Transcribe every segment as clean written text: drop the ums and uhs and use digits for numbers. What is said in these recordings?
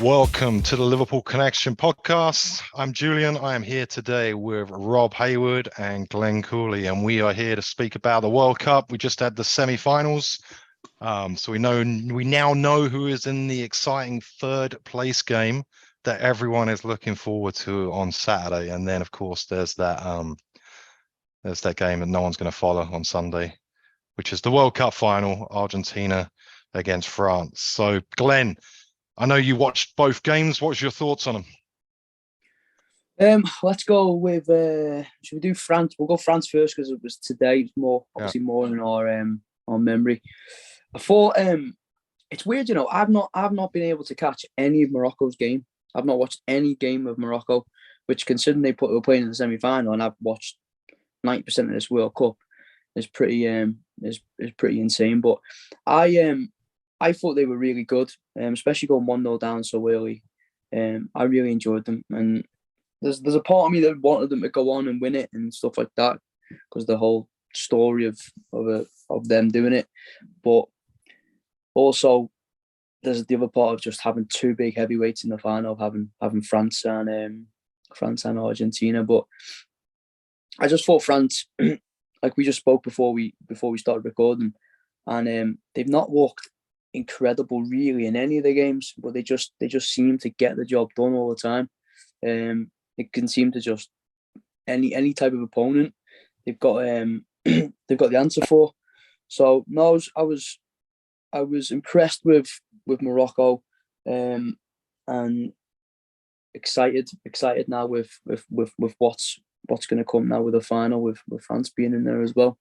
Welcome to the Liverpool Connection podcast. I'm Julian. I am here today with Rob Hayward and Glenn Cooley, and we are here to speak about the World Cup. We just had the semi-finals, so we now know who is in the exciting third place game that everyone is looking forward to on Saturday. And then, of course, there's that game that no one's going to follow on Sunday, which is the World Cup final, Argentina against France. So, Glenn, I know you watched both games. What's your thoughts on them? Let's go with. Should we do France? We'll go France first because it was today. It's more more in our memory. I thought it's weird, I've not been able to catch any of Morocco's game. I've not watched any game of Morocco, which, considering they were playing in the semi-final, and I've watched 90% of this World Cup, is pretty is pretty insane. But I thought they were really good, especially going 1-0 down so early. I really enjoyed them, and there's a part of me that wanted them to go on and win it and stuff like that, because the whole story of them doing it. But also, there's the other part of just having two big heavyweights in the final, having France and Argentina. But I just thought France, like we just spoke before we started recording, and they've not looked incredible really in any of the games, but they just seem to get the job done all the time. They can seem to just any type of opponent they've got they've got the answer for. So no, I was impressed with Morocco, and excited now with what's going to come now with the final, with France being in there as well.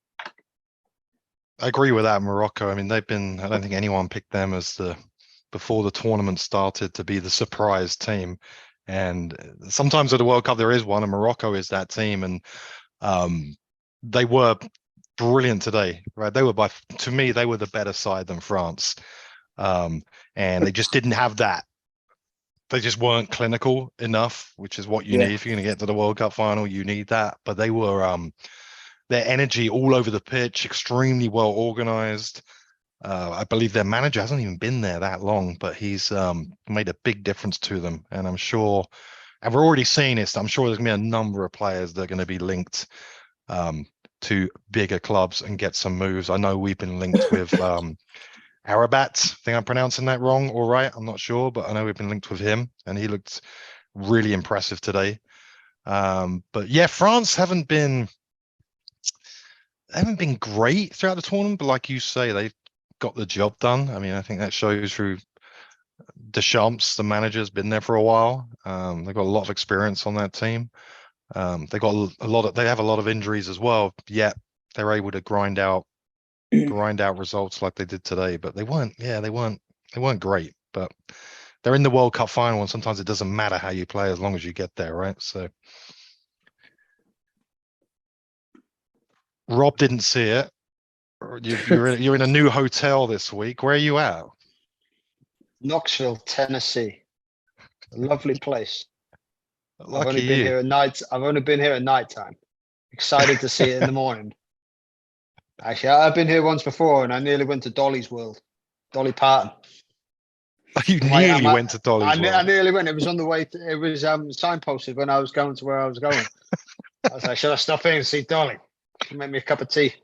I agree with that. Morocco, I mean, I don't think anyone picked them as before the tournament started to be the surprise team. And sometimes at the World Cup there is one, and Morocco is that team. And they were brilliant today, right? To me, they were the better side than France. And they just didn't have that. They just weren't clinical enough, which is what you need if you're going to get to the World Cup final. You need that. But they were their energy all over the pitch, extremely well organized. I believe their manager hasn't even been there that long, but he's made a big difference to them. And I'm sure, and we're already seeing this, I'm sure there's going to be a number of players that are going to be linked to bigger clubs and get some moves. I know we've been linked with Arabat. I think I'm pronouncing that wrong or right. I'm not sure, but I know we've been linked with him, and he looked really impressive today. But yeah, France haven't been great throughout the tournament, but like you say, they've got the job done. I mean, I think that shows through Deschamps, the manager's been there for a while. They've got a lot of experience on that team. They got they have a lot of injuries as well, yet they're able to grind out results like they did today. But they weren't great. But they're in the World Cup final, and sometimes it doesn't matter how you play as long as you get there, right? So Rob didn't see it. You're in a new hotel this week. Where are you at? Knoxville, Tennessee. A lovely place. Lucky I've only been here at night. I've only been here at nighttime. Excited to see it in the morning. Actually, I've been here once before, and I nearly went to Dolly's World. Dolly Parton. You nearly went to Dolly's World. I nearly went. It was on the way. It was signposted when I was going to where I was going. I was like, should I stop in and see Dolly? She make me a cup of tea.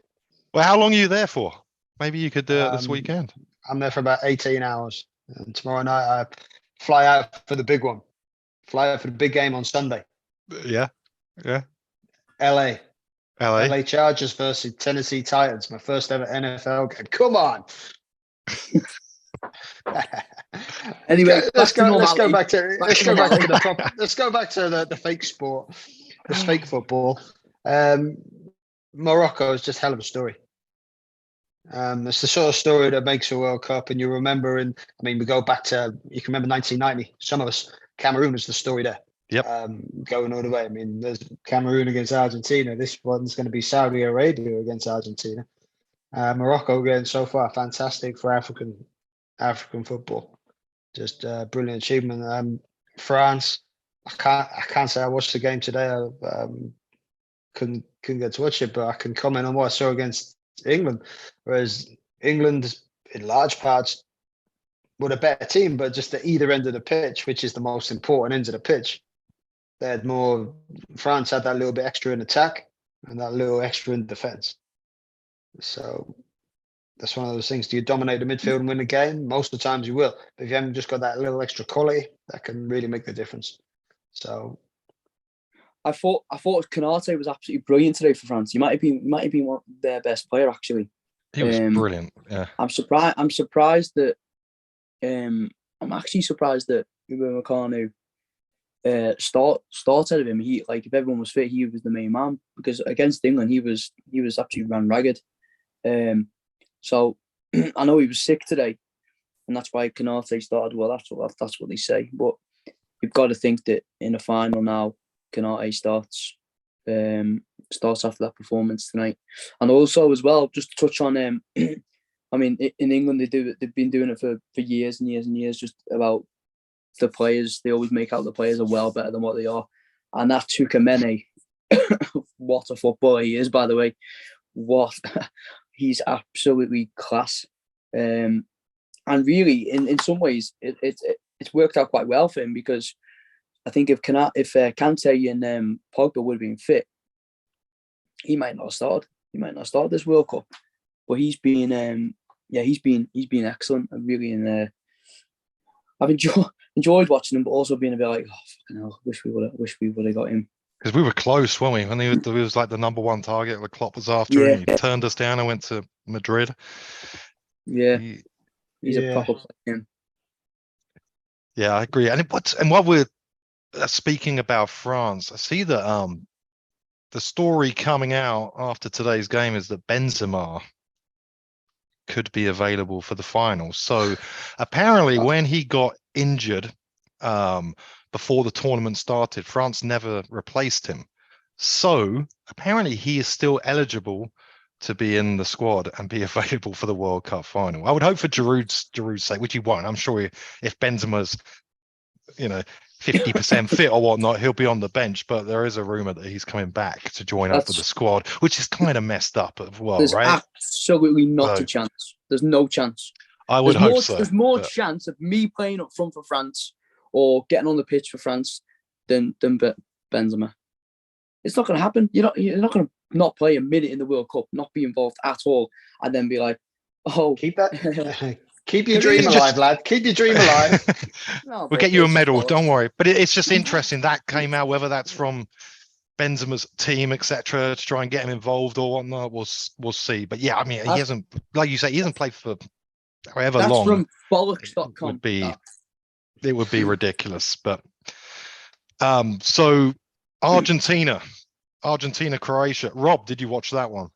Well, how long are you there for? Maybe you could do it this weekend. I'm there for about 18 hours. And tomorrow night I fly out for the big one. Fly out for the big game on Sunday. Yeah. LA Chargers versus Tennessee Titans. My first ever NFL game. Come on. Anyway, let's go back to the fake sport, the fake football. Morocco is just hell of a story. It's the sort of story that makes a World Cup, and you remember. We go back to, you can remember 1990. Some of us, Cameroon is the story there. Yep. Going all the way. I mean, there's Cameroon against Argentina. This one's going to be Saudi Arabia against Argentina. Morocco again so far, fantastic for African football. Just brilliant achievement. France, I can't say I watched the game today. I couldn't get to watch it, but I can comment on what I saw against England. Whereas England, in large parts, were a better team, but just at either end of the pitch, which is the most important end of the pitch, they had more. France had that little bit extra in attack and that little extra in defense. So that's one of those things. Do you dominate the midfield and win the game? Most of the times you will. But if you haven't just got that little extra quality, that can really make the difference. So I thought Canate was absolutely brilliant today for France. He might have been one of their best player actually. He was brilliant. Yeah. I'm surprised that I'm actually surprised that Upamecano started of him. He, like, if everyone was fit, he was the main man, because against England he was absolutely ran ragged. So I know he was sick today, and that's why Canate started. Well, that's what they say. But you've got to think that in the final now, Canate starts after that performance tonight. And also as well, just to touch on, I mean, in England they've been doing it for years and years and years, just about the players. They always make out the players are well better than what they are. And that Tukamene, what a footballer he is, by the way. He's absolutely class. And really, in some ways, it's worked out quite well for him, because I think if Kante and Pogba would have been fit, he might not have started. He might not have started this World Cup. But he's been he's been excellent. I really I've enjoyed watching him, but also being a bit like, oh fucking hell, wish we would have got him. Because we were close, weren't we? When he was like the number one target, the Klopp was after him. He turned us down and went to Madrid. Yeah, he's a proper player. Yeah, I agree. And while we're speaking about France, I see that the story coming out after today's game is that Benzema could be available for the final. So apparently when he got injured before the tournament started, France never replaced him. So apparently he is still eligible to be in the squad and be available for the World Cup final. I would hope for Giroud's sake, which he won't. I'm sure if Benzema's 50% fit or whatnot, he'll be on the bench. But there is a rumor that he's coming back to join up with the squad, which is kind of messed up as well, there's right? Absolutely not a chance. There's no chance. I would hope so. There's more chance of me playing up front for France or getting on the pitch for France than Benzema. It's not going to happen. You're not going to not play a minute in the World Cup, not be involved at all, and then be like, oh, keep that. Keep your dream alive, lad. Keep your dream alive. No, we'll get you a medal. Don't worry. But it's just interesting that came out, whether that's from Benzema's team, etc., to try and get him involved or whatnot. We'll see. But yeah, I mean, he hasn't, like you say, he hasn't played for however long. That's from bollocks.com. It would be ridiculous. But so Argentina, Croatia. Rob, did you watch that one?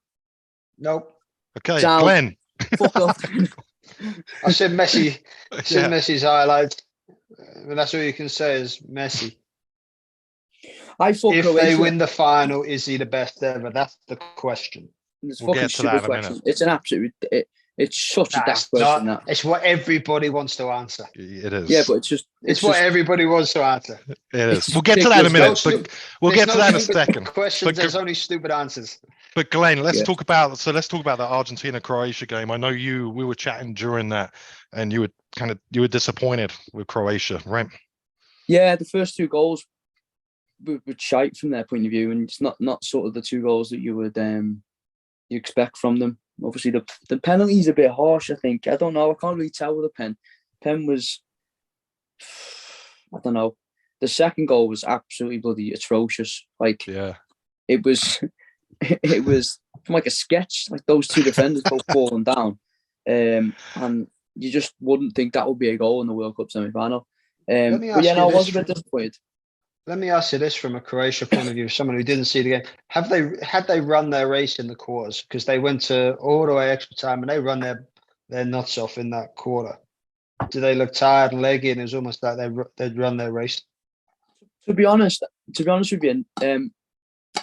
Nope. Okay, Glenn. Fuck off. I said Messi. Messi's highlights. I mean, that's all you can say is Messi. If Croatia, they win the final, is he the best ever? That's the question. We'll get to that in a minute. It's an absolute. It's such a daft question. It's what everybody wants to answer. It is. Yeah, but it's what everybody wants to answer. It is. We'll get to that in a minute. We'll get to that in a second. Questions. There's only stupid answers. But Glenn, let's talk about the Argentina-Croatia game. I know we were chatting during that, and you were disappointed with Croatia, right? Yeah, the first two goals were shite from their point of view, and it's not sort of the two goals that you would you expect from them. Obviously, the penalty's a bit harsh, I think. I don't know. I can't really tell with the pen. Pen was, I don't know. The second goal was absolutely bloody atrocious. Like, it was from like a sketch. Like those two defenders both falling down, and you just wouldn't think that would be a goal in the World Cup semi-final. But yeah, no, I was a bit disappointed. Let me ask you this from a Croatia point of view, someone who didn't see the game. Had they run their race in the quarters? Because they went to all the way extra time and they run their nuts off in that quarter. Do they look tired and leggy, and it was almost like they'd run their race? To be honest with you,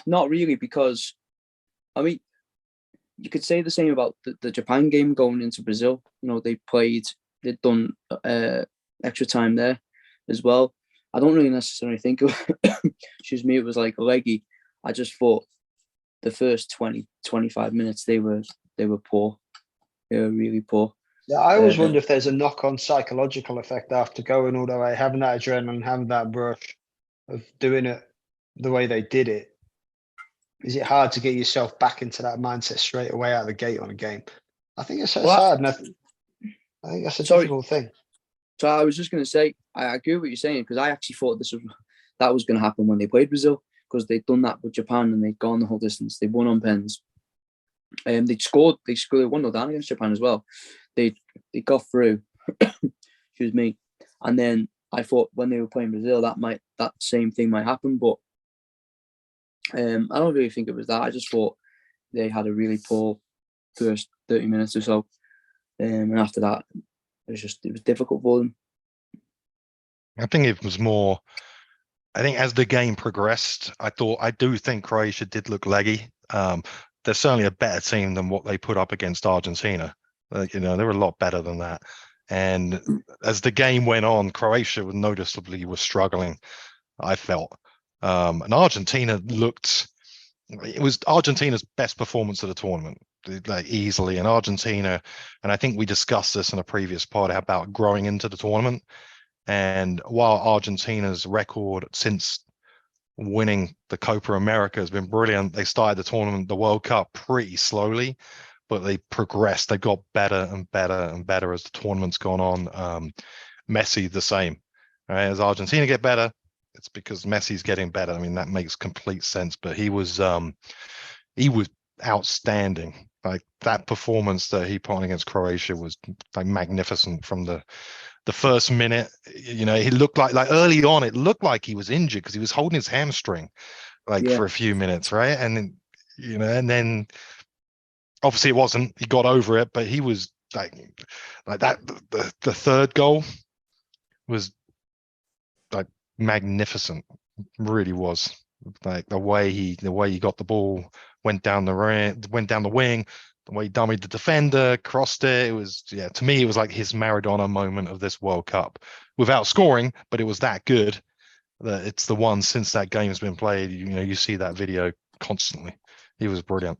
not really, because I mean, you could say the same about the Japan game going into Brazil. They'd done extra time there as well. I don't really necessarily think of excuse me, it was like leggy. I just thought the first 20-25 minutes they were poor. They were really poor. Yeah, I always wonder if there's a knock-on psychological effect after going all the way, having that adrenaline, having that rush of doing it the way they did it. Is it hard to get yourself back into that mindset straight away out of the gate on a game? I think it's hard, and I think that's a difficult thing. So I was just going to say, I agree with what you're saying, because I actually thought that was going to happen when they played Brazil, because they'd done that with Japan and they'd gone the whole distance. They won on pens. They scored 1-0 down against Japan as well. They got through. Excuse me. And then I thought when they were playing Brazil, that same thing might happen. But I don't really think it was that. I just thought they had a really poor first 30 minutes or so. And after that, it was difficult for them. I think it was more. I think as the game progressed, I do think Croatia did look leggy. They're certainly a better team than what they put up against Argentina. They were a lot better than that. And as the game went on, Croatia noticeably was struggling, I felt. And Argentina it was Argentina's best performance of the tournament, like easily. And Argentina, and I think we discussed this in a previous pod about growing into the tournament. And while Argentina's record since winning the Copa America has been brilliant, they started the tournament, the World Cup, pretty slowly, but they progressed. They got better and better and better as the tournament's gone on. Messi, the same. Right? As Argentina get better, it's because Messi's getting better. I mean, that makes complete sense. But he was outstanding. Like that performance that he put on against Croatia was like magnificent from the first minute. He looked like early on, it looked like he was injured because he was holding his hamstring for a few minutes, right? And then, and then obviously it wasn't. He got over it, but he was like that. The third goal was like magnificent. Really was. Like the way he got the ball, went down the wing, the way he dummied the defender, crossed it. It was, to me, it was like his Maradona moment of this World Cup without scoring, but it was that good that it's the one since that game has been played. You see that video constantly. He was brilliant.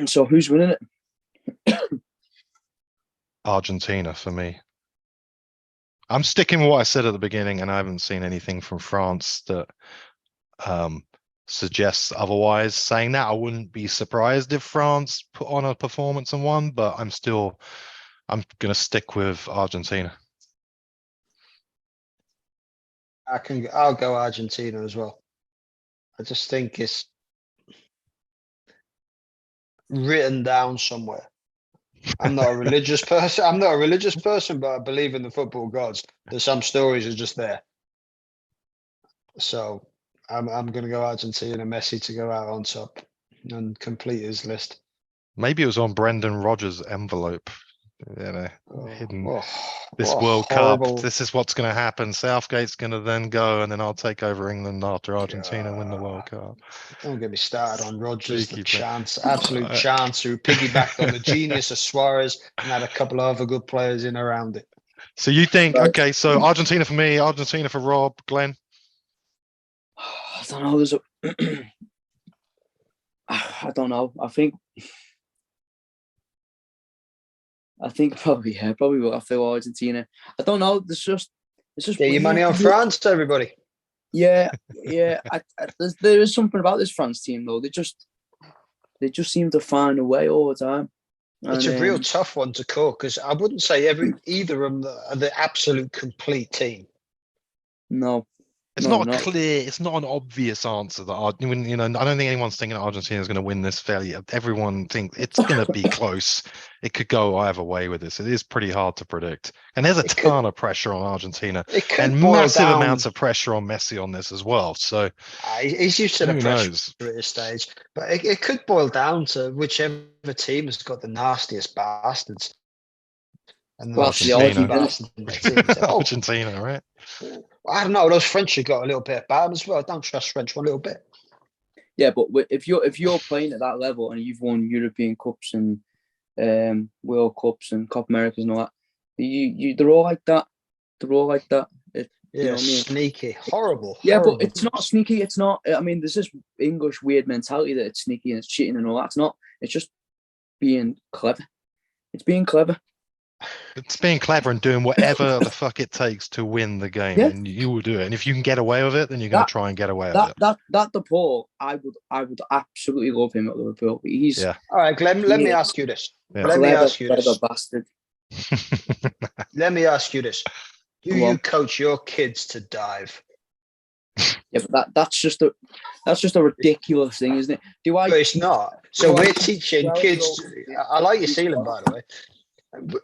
So who's winning it? Argentina for me. I'm sticking with what I said at the beginning, and I haven't seen anything from France that suggests otherwise. Saying that, I wouldn't be surprised if France put on a performance and won, but I'm going to stick with Argentina. I'll go Argentina as well. I just think it's written down somewhere. I'm not a religious person. But I believe in the football gods. There's some stories are just there. So I'm going to go Argentina, Messi to go out on top and complete his list. Maybe it was on Brendan Rodgers' envelope. Hidden. This World horrible. Cup. This is what's going to happen. Southgate's going to then go, and then I'll take over England after Argentina win the World Cup. Don't get me started on Rodgers, the chance, absolute chance, who piggybacked on the genius of Suarez and had a couple of other good players in around it. So you think, okay, so Argentina for me, Argentina for Rob, Glenn? I don't know. I don't know. I think probably will. I feel Argentina. I don't know. It's just. Get your money on France, everybody. Yeah. There is something about this France team though. They just seem to find a way all the time. It's a real tough one to call because I wouldn't say either of them are the absolute complete team. No. It's not clear. It's not an obvious answer that I don't think anyone's thinking Argentina is going to win this fairly. Everyone thinks it's going to be close. It could go either way with this. It is pretty hard to predict, and there's a ton of pressure on Argentina and massive amounts of pressure on Messi on this as well. So he's used to the pressure at this stage, but it could boil down to whichever team has got the nastiest bastards. And Argentina, right? I don't know. Those French have got a little bit about them as well. I don't trust French one little bit. Yeah, but if you're playing at that level and you've won European Cups and World Cups and Copa Americas and all that, they're all like that. They're all like that. Sneaky, horrible. Yeah, but it's not sneaky. It's not. I mean, there's this English weird mentality that it's sneaky and it's cheating and all that. It's not. It's just being clever. It's being clever. It's being clever and doing whatever the fuck it takes to win the game, Yeah. and you will do it. And if you can get away with it, then you're going to try and get away with it. That DePaul, I would absolutely love him at Liverpool. He's all right. Let me ask you this. Yeah. Let me ask you this. Bastard. Let me ask you this. Do you coach your kids to dive? Yeah, but that's just a ridiculous thing, isn't it? But it's not. So we're teaching kids. I like your ceiling, by the way.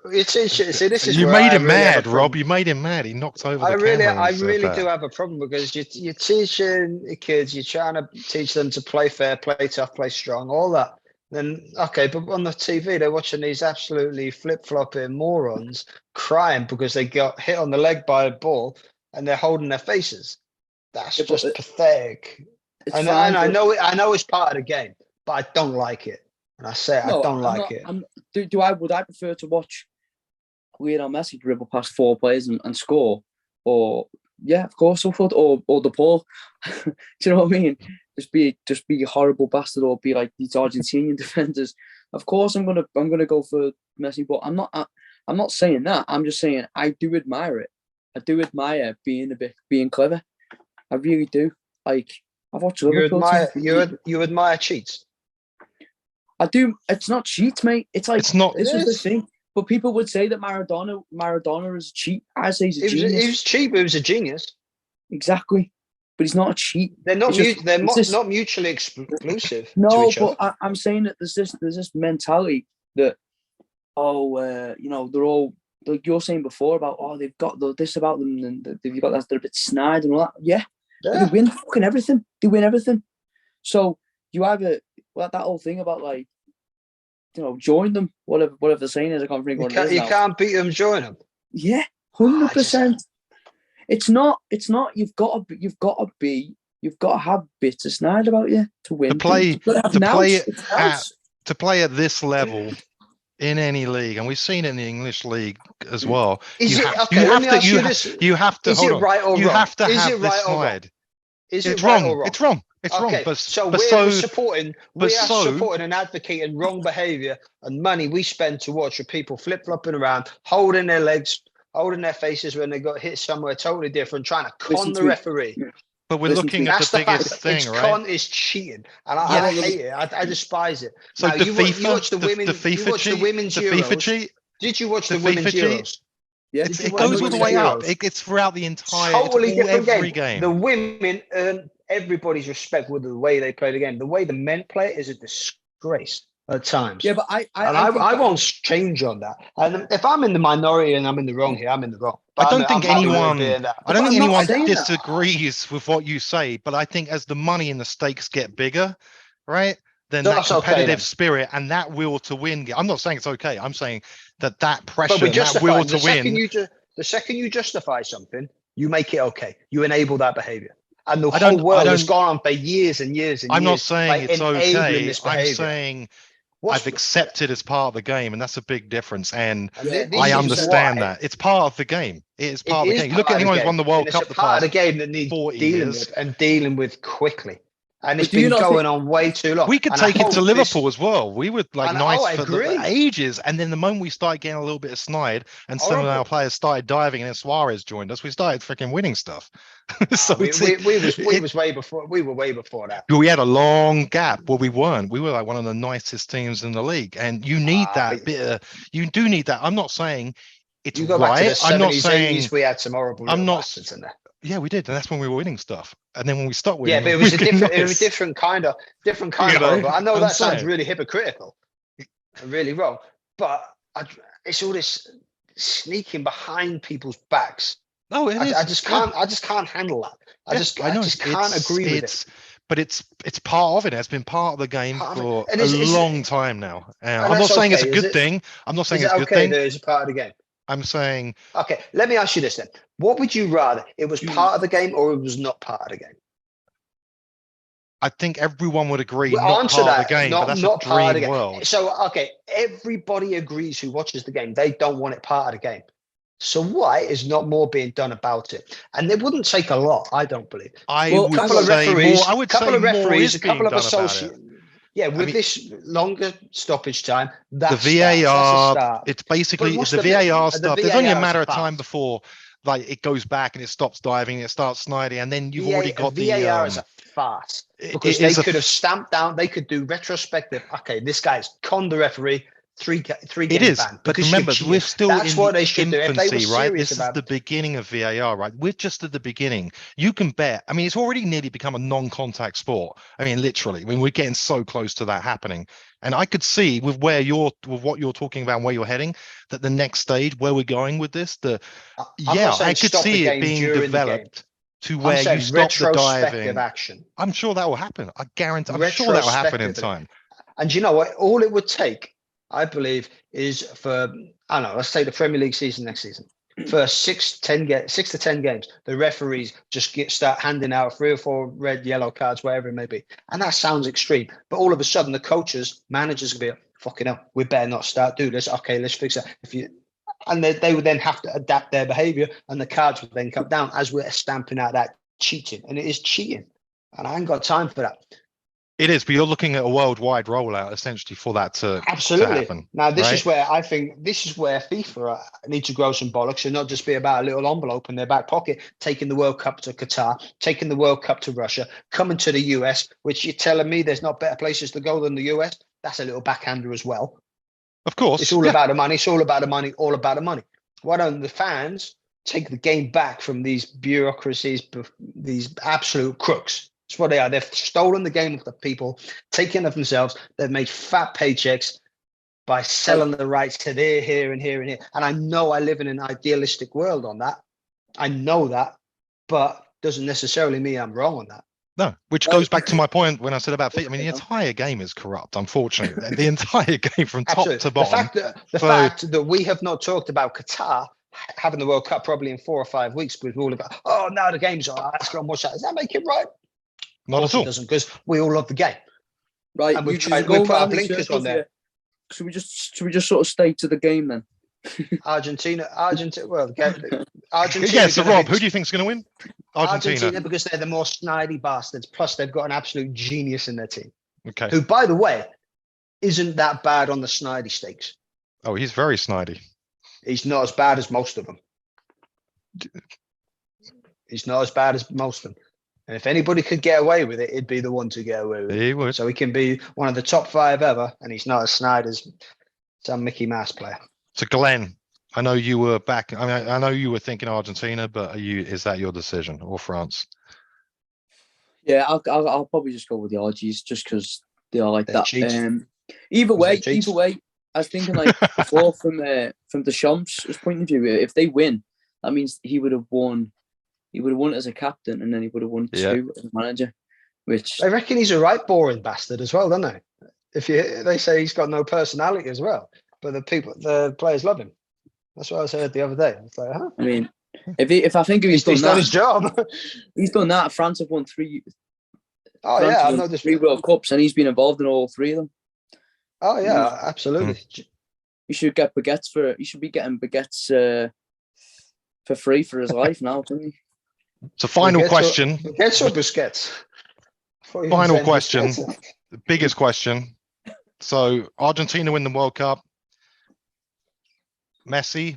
It's see, this is you where made I him really have a mad, problem. Rob. You made him mad. He knocked over I the camera. I really do have a problem because you're teaching the kids. You're trying to teach them to play fair, play tough, play strong, all that. Then okay, but on the TV they're watching these absolutely flip-flopping morons crying because they got hit on the leg by a ball and they're holding their faces. That's just pathetic. And I know it's part of the game, but I don't like it. And I say I don't like it. Would I prefer to watch Lionel Messi dribble past 4 players and score? Or yeah, of course I would. Or DePaul. Do you know what I mean? Just be a horrible bastard or be like these Argentinian defenders. Of course I'm gonna go for Messi, but I'm not saying that. I'm just saying I do admire it. I do admire being clever. I really do. Like I've watched Liverpool. You admire cheats. I do. It's not cheats, mate. It's like it's not. This is the thing. But people would say that Maradona is a cheat. I say he's a genius. He was cheap, but he was a genius. Exactly. But he's not a cheat. They're not. They're not mutually exclusive. No, but I'm saying that there's this mentality that they're all like you're saying before about they've got this about them and they've got that they're a bit snide and all that. Yeah. They win fucking everything. They win everything. So you either that whole thing about like join them, whatever the saying is. I can't think what it is. You can't beat them, join them. Yeah, 100%. It's not. You've got to have bits of snide about you to win. To play at this level in any league, and we've seen it in the English league as well. You have to Is it right or wrong? You have to have this snide. Is it right or wrong? It's wrong. It's wrong. We're supporting and advocating wrong behaviour and money we spend to watch people flip-flopping around, holding their legs, holding their faces when they got hit somewhere totally different, trying to con the referee. But we're looking at the biggest thing, right? Con is cheating, and I hate it. I despise it. So now, you watch the women's Euros. Did you watch the women's Euros? Yeah, it goes all the way up. It's throughout the entire every game. The women earn everybody's respect with the way they play the game. The way the men play is a disgrace at times. Yeah, but I won't change on that. And if I'm in the minority and I'm in the wrong here, I'm in the wrong. I don't think anyone disagrees with what you say, but I think as the money and the stakes get bigger, right? Then that competitive spirit and that will to win. I'm not saying it's okay. I'm saying that pressure, that will to win. The second you justify something, you make it okay. You enable that behavior. And the whole world has gone on for years and years and years. I'm not saying it's okay. I'm saying I've accepted as part of the game, and that's a big difference. And I understand that. It's part of the game. It is part of the game. Look at anyone who's won the World Cup. It's a part of the game that needs dealing with quickly. And it's been going on way too long. We could take it to Liverpool as well. We were nice for ages. And then the moment we started getting a little bit of snide and some of our players started diving and then Suarez joined us, we started freaking winning stuff. So we were way before that. We had a long gap where we weren't. We were like one of the nicest teams in the league. And you need you do need that. I'm not saying it's right. I'm not saying 80s, we had some horrible bastards in there. Yeah, we did, and that's when we were winning stuff. And then when we stopped winning, but it was a different kind of. I know that sounds really hypocritical, and really wrong, but it's all this sneaking behind people's backs. No, it is. I just can't handle that. I just can't agree with it. But it's part of it. It's been part of the game for a long time now. I'm not saying it's a good thing. I'm not saying it's a good thing. That it's a part of the game. I'm saying. Okay, let me ask you this then. What would you rather? It was part of the game or it was not part of the game? I think everyone would agree not part of the game, but that's not part of the world. So, okay, everybody agrees who watches the game. They don't want it part of the game. So why is not more being done about it? And it wouldn't take a lot, I don't believe. A couple of referees, a couple of associates. Yeah, with this longer stoppage time, the that's VAR, a start. it's basically what's the the VAR the stuff. There's only a VAR is matter of fast. time before like it goes back and it stops diving, it starts sliding, and then you've already got VAR the is a farce because it they is a could have stamped down. They could do retrospective. Okay, this guy's conned the referee. Three It games is, ban but because remember, you've we're cheated. still That's in what the they should do. If they were infancy, right? serious This is about the beginning of VAR, right? We're just at the beginning. You can bet. I mean, it's already nearly become a non-contact sport. I mean, literally. I mean, we're getting so close to that happening. And I could see with what you're talking about and where you're heading, that the next stage where we're going with this, I could see it being developed to where you stop the diving. Action. I'm sure that will happen. I guarantee. I'm sure that will happen in time. And you know what? All it would take, I believe, is for, I don't know, let's say the Premier League season next season. For 6 to 10 games, the referees just start handing out 3 or 4 red, yellow cards, whatever it may be. And that sounds extreme. But all of a sudden, the coaches, managers will be like, fucking hell, we better not start doing this. Okay, let's fix that. And they would then have to adapt their behavior, and the cards would then come down as we're stamping out that cheating. And it is cheating. And I ain't got time for that. It is, but you're looking at a worldwide rollout essentially for that to happen. Now, this is where I think FIFA need to grow some bollocks and not just be about a little envelope in their back pocket, taking the World Cup to Qatar, taking the World Cup to Russia, coming to the US, which you're telling me there's not better places to go than the US. That's a little backhander as well. Of course. It's all about the money. It's all about the money, all about the money. Why don't the fans take the game back from these bureaucracies, these absolute crooks? That's what they are. They've stolen the game of the people, taken it of themselves. They've made fat paychecks by selling the rights to there, here, and here, and here. And I know I live in an idealistic world on that. I know that, but doesn't necessarily mean I'm wrong on that. No, which goes back to my point when I said about FIFA. I mean, the entire game is corrupt, unfortunately. The entire game from top to bottom. The fact that we have not talked about Qatar having the World Cup probably in 4 or 5 weeks, because we're all about, oh, now the game's on. Let's go and watch that. Does that make it right? Not at all. It doesn't, because we all love the game. Right. And we put our blinkers on there. Should we just sort of stay to the game then? Argentina. Well, Argentina. Yeah, so Rob, who do you think is going to win? Argentina, because they're the more snidey bastards. Plus, they've got an absolute genius in their team. Okay. Who, by the way, isn't that bad on the snidey stakes. Oh, he's very snidey. He's not as bad as most of them. He's not as bad as most of them. And if anybody could get away with it, it'd be the one to get away with it. He would. So he can be one of the top 5 ever, and he's not as snide as some Mickey Mouse player. So Glenn, I know you were back. I mean, I know you were thinking Argentina, but is that your decision, or France? Yeah, I'll probably just go with the Argies just because they are like They're that. cheats. Either way, I was thinking like before from Deschamps' point of view, if they win, that means he would have won. He would have won as a captain, and then he would have won 2 as a manager. Which I reckon he's a right boring bastard as well, don't they? They say he's got no personality as well, but the players love him. That's what I heard the other day. It's like, huh? I mean, if I think he's done his job. He's done that. France have won 3. Oh France yeah, have won 3 World Cups, and he's been involved in all 3 of them. Oh yeah, absolutely. He should get baguettes for. He should be getting baguettes for free for his life now, doesn't he? So final question. Baguettes or biscuits? Final question. The biggest question. So Argentina win the World Cup. Messi,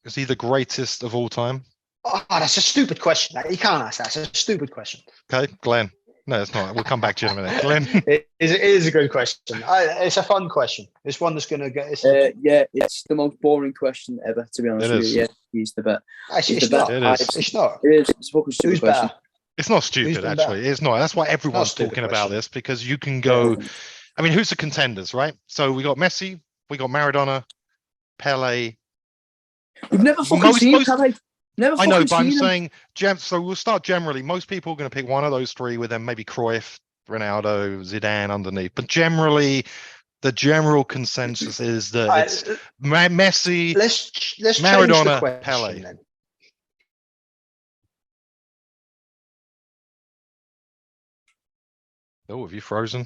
is he the greatest of all time? Oh, that's a stupid question. You can't ask that. It's a stupid question. Okay, Glenn. No, it's not. We'll come back to you in a minute. Glenn. It is a good question. It's a fun question. It's one that's going to get... yeah, it's the most boring question ever, to be honest with you. Yeah, he's the best. Actually, it's not. It's not. It is. It's a fucking stupid question. It's not stupid, actually. It's not. That's why everyone's talking about this, because you can go... I mean, who's the contenders, right? So we got Messi, we got Maradona, Pele. We've never fucking seen Pele. I know, but I'm saying, so we'll start generally. Most people are going to pick one of those 3 with them, maybe Cruyff, Ronaldo, Zidane underneath. But generally, the general consensus is that it's Messi, let's Maradona, question, Pele. Then. Oh, have you frozen?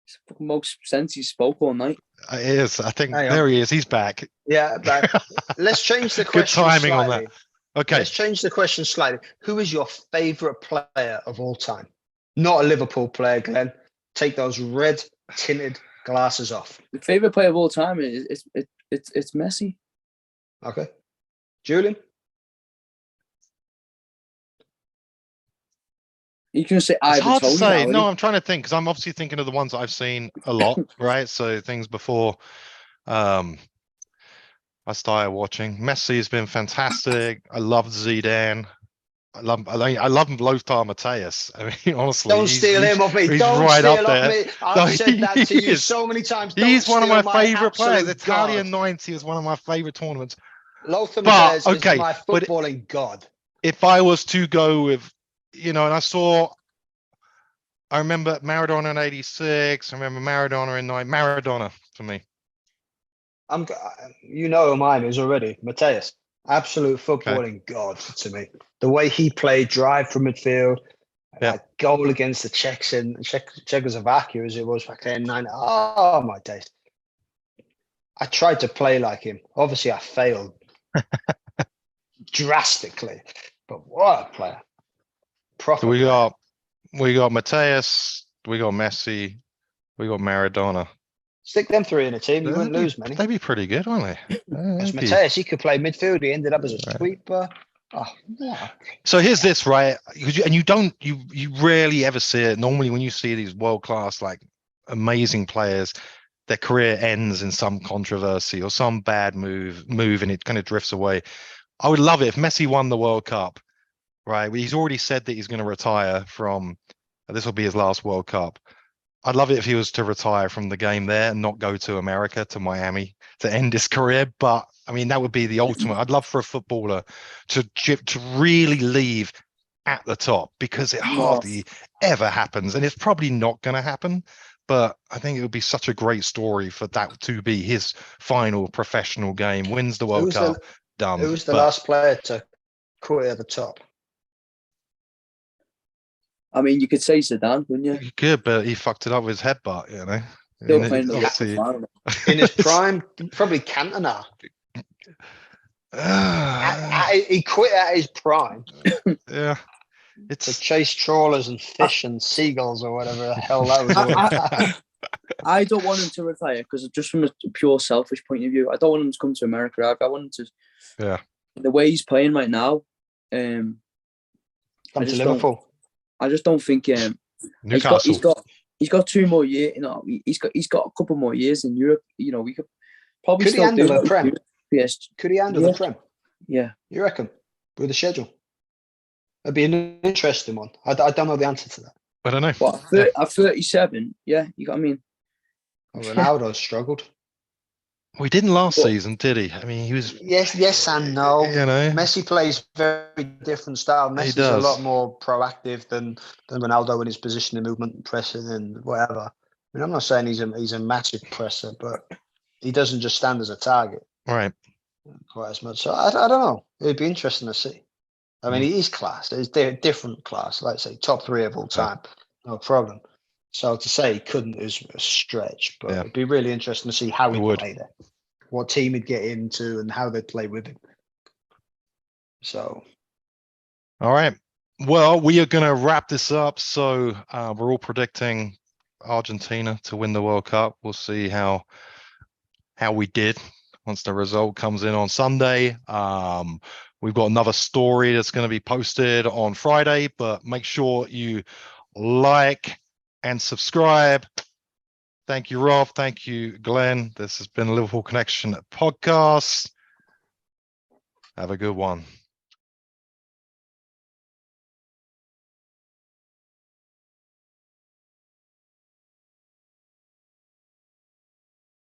It's the most sense he spoke all night. It is. I think there he is. He's back. Yeah, but let's change the question. Good timing slightly. on that. Okay. Let's change the question slightly. Who is your favourite player of all time? Not a Liverpool player, Glenn. take those red tinted glasses off. The favorite player of all time is it's Messi. Okay, Julian. You can say It's Ivan hard to Toney say. now, No, I'm trying to think because I'm obviously thinking of the ones that I've seen a lot, right? So things before I started watching. Messi has been fantastic. I love Zidane. I love Lothar Matthäus. I mean, honestly, Don't steal him off me. He's Don't right up steal off there. me. No, I've said that to you is. so many times. He's Don't one of my steal favorite players. absolute Italian God. 90 is one of my favorite tournaments. Lothar But Matthäus okay, is my but footballing god. if I was to go with, and I remember Maradona in '86. I remember Maradona in Maradona for me. You know who mine is already. Matthäus, absolute footballing god to me. The way he played, drive from midfield, that goal against the Czechs in Czechoslovakia as it was back then. Oh my days! I tried to play like him. Obviously, I failed drastically. But what a player! Proper. So we got Matthäus, we got Messi, we got Maradona. Stick them three in a team, you wouldn't lose many. They'd be pretty good, wouldn't they? Because Matthäus, he could play midfield. He ended up as a sweeper. Oh, yeah. So here's this, right? You rarely ever see it. Normally, when you see these world class, like amazing players, their career ends in some controversy or some bad move, and it kind of drifts away. I would love it if Messi won the World Cup, right? He's already said that he's going to retire from. This will be his last World Cup. I'd love it if he was to retire from the game there and not go to America, to Miami, to end his career. But I mean, that would be the ultimate. I'd love for a footballer to really leave at the top, because it hardly ever happens, and it's probably not going to happen. But I think it would be such a great story for that to be his final professional game. Wins the World Cup, done. Who was the last player to quit at the top? I mean, you could say Zidane, wouldn't you? You could, but he fucked it up with his headbutt, you know. Still playing the in his prime, probably Cantona. He quit at his prime. Yeah. To chase trawlers and fish and seagulls or whatever the hell that was. I don't want him to retire because just from a pure selfish point of view, I don't want him to come to America. I want him to. Yeah. The way he's playing right now, come to Liverpool. I just don't think Newcastle. He's got 2 more years. You know, he's got a couple more years in Europe. You know, we could probably could still he handle the Prem? Yes. Could he handle the Prem? Yeah. You reckon with the schedule? It'd be an interesting one. I don't know the answer to that. I don't know. What, at 37? Yeah, you got. I mean, Ronaldo struggled. Well, he didn't last season, did he? I mean, he was. Yes, and no. You know, Messi plays very different style. Messi's a lot more proactive than Ronaldo in his position and movement, pressing and whatever. I mean, I'm not saying he's a massive presser, but he doesn't just stand as a target, right? Quite as much. So I don't know. It'd be interesting to see. I mean, he's class. He's different class. Like say, top 3 of all time, no problem. So to say he couldn't is a stretch, but it'd be really interesting to see how he would play there, what team he'd get into, and how they'd play with him. So, all right. Well, we are going to wrap this up. So we're all predicting Argentina to win the World Cup. We'll see how we did once the result comes in on Sunday. We've got another story that's going to be posted on Friday, but make sure you like and subscribe. Thank you, Rob. Thank you, Glenn. This has been a Liverpool Connection podcast. Have a good one.